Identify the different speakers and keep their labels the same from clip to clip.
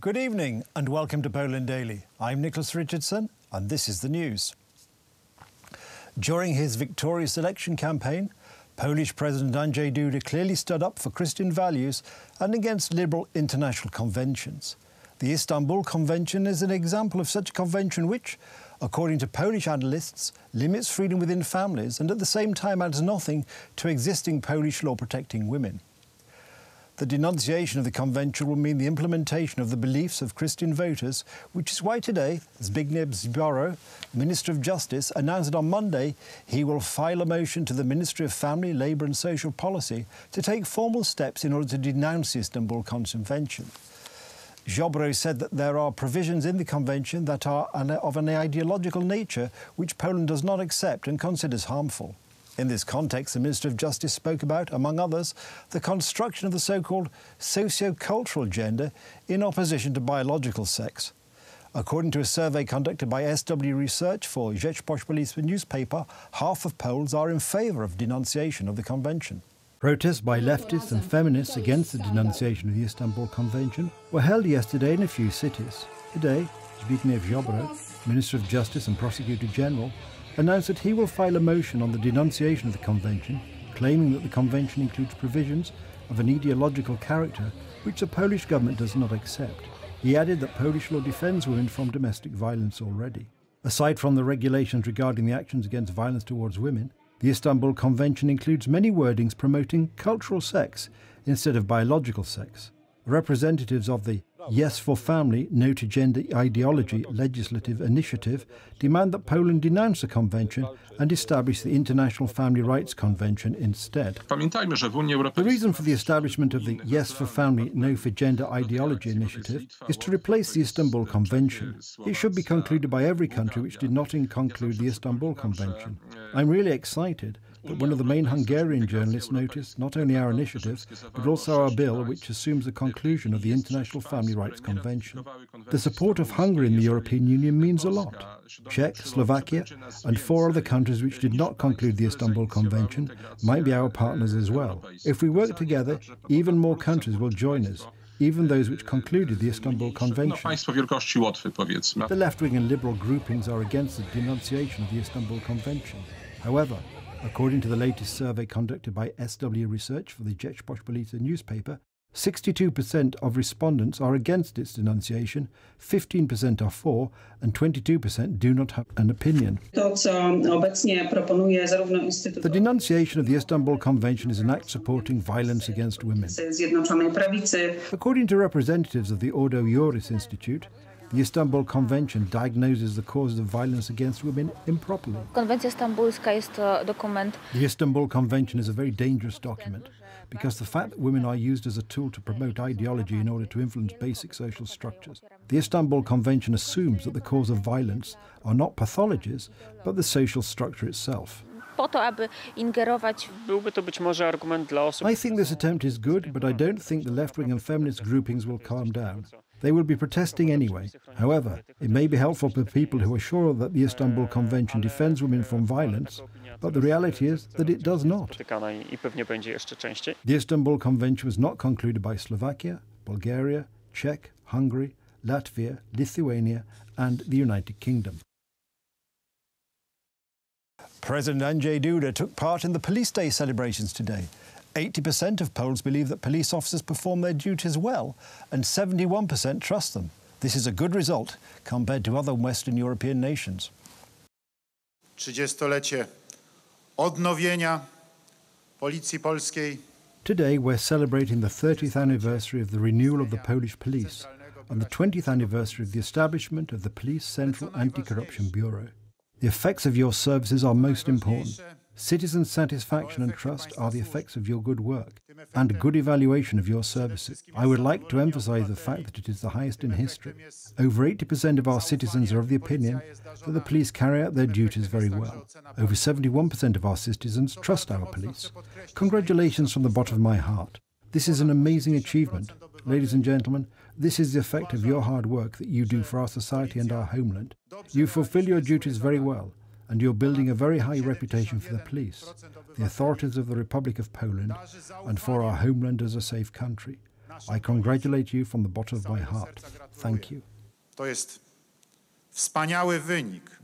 Speaker 1: Good evening and welcome to Poland Daily. I'm Nicholas Richardson and this is the news. During his victorious election campaign, Polish President Andrzej Duda clearly stood up for Christian values and against liberal international conventions. The Istanbul Convention is an example of such a convention which, according to Polish analysts, limits freedom within families and at the same time adds nothing to existing Polish law protecting women. The denunciation of the convention will mean the implementation of the beliefs of Christian voters, which is why today Zbigniew Ziobro, Minister of Justice, announced that on Monday he will file a motion to the Ministry of Family, Labour and Social Policy to take formal steps in order to denounce the Istanbul Convention. Ziobro said that there are provisions in the convention that are of an ideological nature which Poland does not accept and considers harmful. In this context, the Minister of Justice spoke about, among others, the construction of the so-called socio-cultural gender in opposition to biological sex. According to a survey conducted by SW Research for Rzeczpospolita newspaper, half of Poles are in favour of denunciation of the convention. Protests by leftists and feminists against the denunciation of the Istanbul Convention were held yesterday in a few cities. Today, Zbigniew Ziobro, Minister of Justice and Prosecutor General, announced that he will file a motion on the denunciation of the convention, claiming that the convention includes provisions of an ideological character which the Polish government does not accept. He added that Polish law defends women from domestic violence already. Aside from the regulations regarding the actions against violence towards women, the Istanbul Convention includes many wordings promoting cultural sex instead of biological sex. Representatives of the Yes for Family, No to Gender Ideology legislative initiative demand that Poland denounce the convention and establish the International Family Rights Convention instead. The reason for the establishment of the Yes for Family, No for Gender Ideology initiative is to replace the Istanbul Convention. It should be concluded by every country which did not conclude the Istanbul Convention. I'm really excited that one of the main Hungarian journalists noticed not only our initiative, but also our bill which assumes the conclusion of the International Family Rights Convention. The support of Hungary in the European Union means a lot. Czech, Slovakia and 4 other countries which did not conclude the Istanbul Convention might be our partners as well. If we work together, even more countries will join us, even those which concluded the Istanbul Convention. The left-wing and liberal groupings are against the denunciation of the Istanbul Convention. However, according to the latest survey conducted by SW Research for the Rzeczpospolita newspaper, 62% of respondents are against its denunciation, 15% are for, and 22% do not have an opinion. The denunciation of the Istanbul Convention is an act supporting violence against women. According to representatives of the Ordo Iuris Institute, the Istanbul Convention diagnoses the causes of violence against women improperly. The Istanbul Convention is a very dangerous document because the fact that women are used as a tool to promote ideology in order to influence basic social structures. The Istanbul Convention assumes that the cause of violence are not pathologies, but the social structure itself. I think this attempt is good, but I don't think the left-wing and feminist groupings will calm down. They will be protesting anyway. However, it may be helpful for people who are sure that the Istanbul Convention defends women from violence, but the reality is that it does not. The Istanbul Convention was not concluded by Slovakia, Bulgaria, Czech, Hungary, Latvia, Lithuania and the United Kingdom. President Andrzej Duda took part in the Police Day celebrations today. 80% of Poles believe that police officers perform their duties well, and 71% trust them. This is a good result compared to other Western European nations.
Speaker 2: 30-lecie odnowienia Policji Polskiej.
Speaker 1: Today we're celebrating the 30th anniversary of the renewal of the Polish police and the 20th anniversary of the establishment of the Police Central Anti-Corruption Bureau. The effects of your services are most important. Citizen satisfaction and trust are the effects of your good work and good evaluation of your services. I would like to emphasize the fact that it is the highest in history. Over 80% of our citizens are of the opinion that the police carry out their duties very well. Over 71% of our citizens trust our police. Congratulations from the bottom of my heart. This is an amazing achievement. Ladies and gentlemen, this is the effect of your hard work that you do for our society and our homeland. You fulfill your duties very well, and you're building a very high reputation for the police, the authorities of the Republic of Poland, and for our homeland as a safe country. I congratulate you from the bottom of my heart. Thank you.
Speaker 2: To jest wspaniały wynik.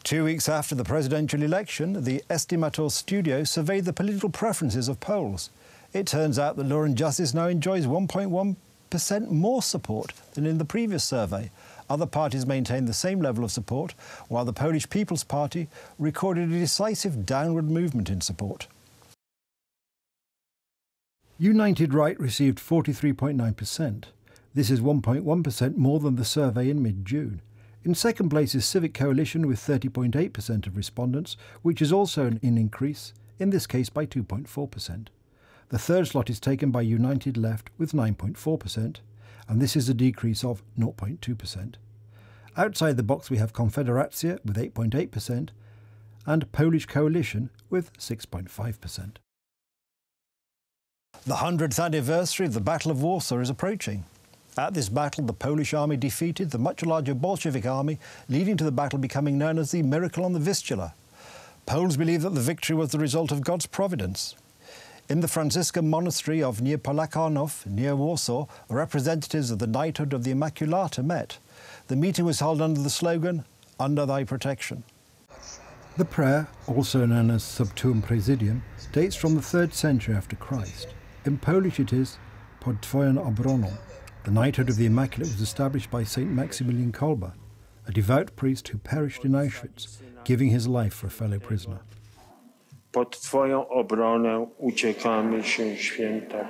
Speaker 1: 2 weeks after the presidential election, the Estimator studio surveyed the political preferences of Poles. It turns out that Law and Justice now enjoys 1.1% more support than in the previous survey. Other parties maintained the same level of support, while the Polish People's Party recorded a decisive downward movement in support. United Right received 43.9%. This is 1.1% more than the survey in mid-June. In second place is Civic Coalition with 30.8% of respondents, which is also an increase, in this case by 2.4%. The third slot is taken by United Left with 9.4%, and this is a decrease of 0.2%. Outside the box we have Konfederacja with 8.8% and Polish Coalition with 6.5%. The 100th anniversary of the Battle of Warsaw is approaching. At this battle, the Polish army defeated the much larger Bolshevik army, leading to the battle becoming known as the Miracle on the Vistula. Poles believe that the victory was the result of God's providence. In the Franciscan monastery of Niepolakanów, near Warsaw, representatives of the Knighthood of the Immaculate met. The meeting was held under the slogan, "Under Thy Protection." The prayer, also known as Sub Tuum Praesidium, dates from the 3rd century after Christ. In Polish it is Pod Twoją obroną. The Knighthood of the Immaculate was established by Saint Maximilian Kolbe, a devout priest who perished in Auschwitz, giving his life for a fellow prisoner.
Speaker 3: Pod Twoją obronę uciekamy się, święta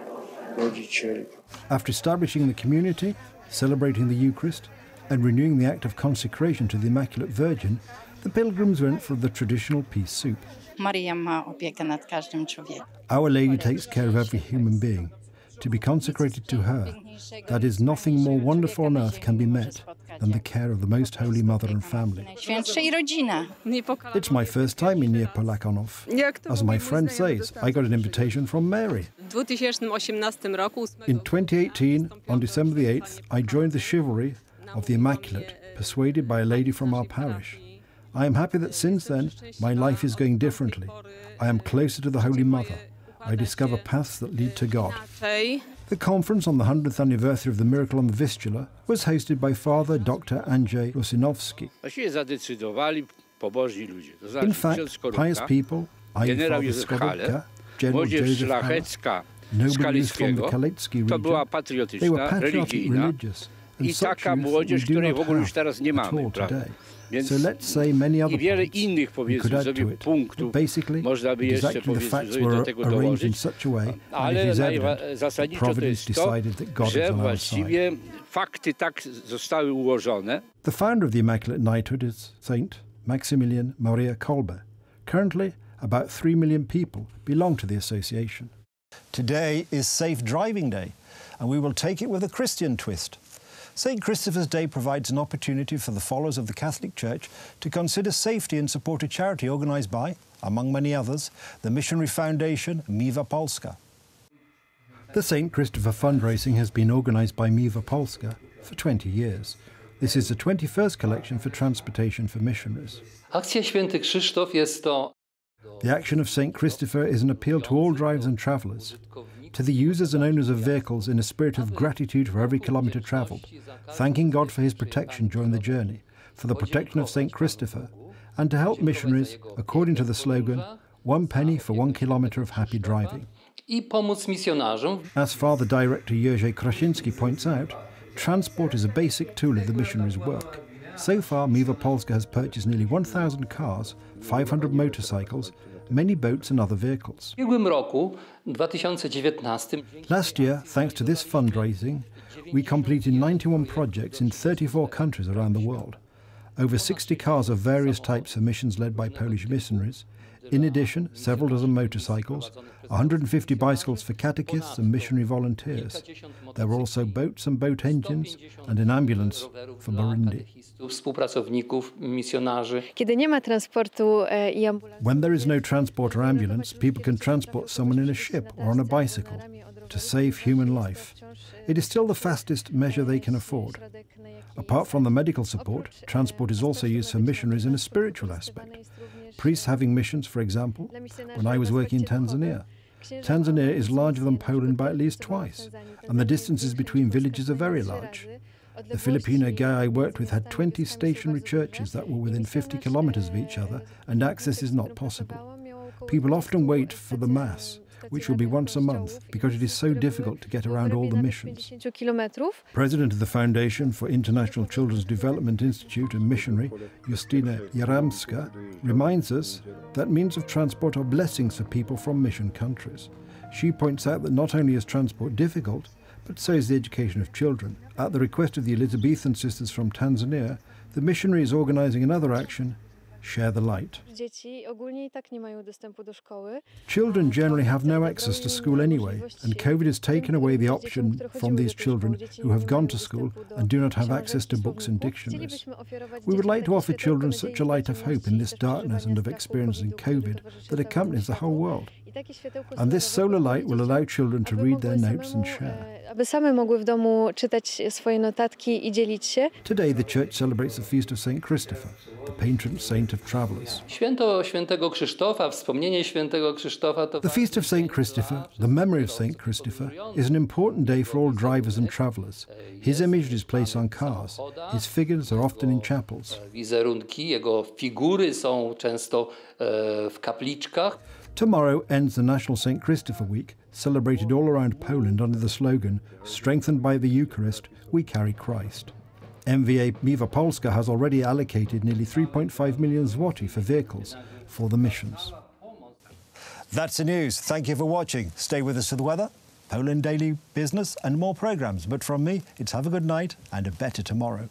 Speaker 3: Rodzicielko.
Speaker 1: After establishing the community, celebrating the Eucharist, and renewing the act of consecration to the Immaculate Virgin, the pilgrims went for the traditional peace soup.
Speaker 4: Maria ma opiekę nad każdym człowiekiem.
Speaker 1: Our Lady takes care of every human being. To be consecrated to her, that is, nothing more wonderful on earth can be met than the care of the Most Holy Mother and family.
Speaker 4: Najświętszej rodzina.
Speaker 1: It's my first time in Niepolakanów. As my friend says, I got an invitation from Mary. In 2018, on December the 8th, I joined the chivalry of the Immaculate, persuaded by a lady from our parish. I am happy that since then, my life is going differently. I am closer to the Holy Mother. I discover paths that lead to God. The conference on the 100th anniversary of the Miracle on the Vistula was hosted by Father Dr. Andrzej Duda. In fact, pious people, i.e. Father Skorutka, General Joseph Hara, nobles from the Kalecki region, they were patriotic religious, and such youth we do not have at all today. So let's say many other points we could add to it. But basically, exactly the facts were arranged in such a way that it is evident that Providence decided that God is on our side. The founder of the Immaculate Knighthood is Saint Maximilian Maria Kolbe. Currently, about 3 million people belong to the association. Today is Safe Driving Day, and we will take it with a Christian twist. St. Christopher's Day provides an opportunity for the followers of the Catholic Church to consider safety and support a charity organised by, among many others, the missionary foundation Miła Polska. The St. Christopher fundraising has been organised by Miła Polska for 20 years. This is the 21st collection for transportation for missionaries.
Speaker 5: Akcja Święty Krzysztof jest to...
Speaker 1: The action of St. Christopher is an appeal to all drivers and travellers, to the users and owners of vehicles in a spirit of gratitude for every kilometre travelled, thanking God for his protection during the journey, for the protection of St. Christopher, and to help missionaries according to the slogan, 1 penny for 1 kilometre of happy driving. As Father Director Jerzy Krasiński points out, transport is a basic tool of the missionaries' work. So far, Miła Polska has purchased nearly 1,000 cars, 500 motorcycles, many boats and other vehicles. Last year, thanks to this fundraising, we completed 91 projects in 34 countries around the world. Over 60 cars of various types for missions led by Polish missionaries. In addition, several dozen motorcycles, 150 bicycles for catechists and missionary volunteers. There were also boats and boat engines and an ambulance for Burundi. When there is no transport or ambulance, people can transport someone in a ship or on a bicycle to save human life. It is still the fastest measure they can afford. Apart from the medical support, transport is also used for missionaries in a spiritual aspect. Priests having missions, for example, when I was working in Tanzania. Tanzania is larger than Poland by at least twice, and the distances between villages are very large. The Filipino guy I worked with had 20 stationary churches that were within 50 kilometres of each other, and access is not possible. People often wait for the Mass, which will be once a month, because it is so difficult to get around all the missions. President of the Foundation for International Children's Development Institute and missionary, Justyna Jaramska, reminds us that means of transport are blessings for people from mission countries. She points out that not only is transport difficult, but so is the education of children. At the request of the Elizabethan sisters from Tanzania, the missionary is organising another action, Share the Light. Children generally have no access to school anyway, and COVID has taken away the option from these children who have gone to school and do not have access to books and dictionaries. We would like to offer children such a light of hope in this darkness and of experiencing COVID that accompanies the whole world. And this solar light will allow children to read their notes and share. Today the church celebrates the feast of St. Christopher, the patron saint of travellers.
Speaker 5: Święto świętego Krzysztofa, wspomnienie świętego Krzysztofa to...
Speaker 1: The feast of St. Christopher, the memory of St. Christopher, is an important day for all drivers and travellers. His image is placed on cars. His figures are often in chapels.
Speaker 5: Wizerunki, jego figury są często w kapliczkach.
Speaker 1: Tomorrow ends the National St. Christopher Week, celebrated all around Poland under the slogan, strengthened by the Eucharist, we carry Christ. MVA Miwa Polska has already allocated nearly 3.5 million zloty for vehicles for the missions. That's the news. Thank you for watching. Stay with us for the weather, Poland Daily Business and more programmes. But from me, it's have a good night and a better tomorrow.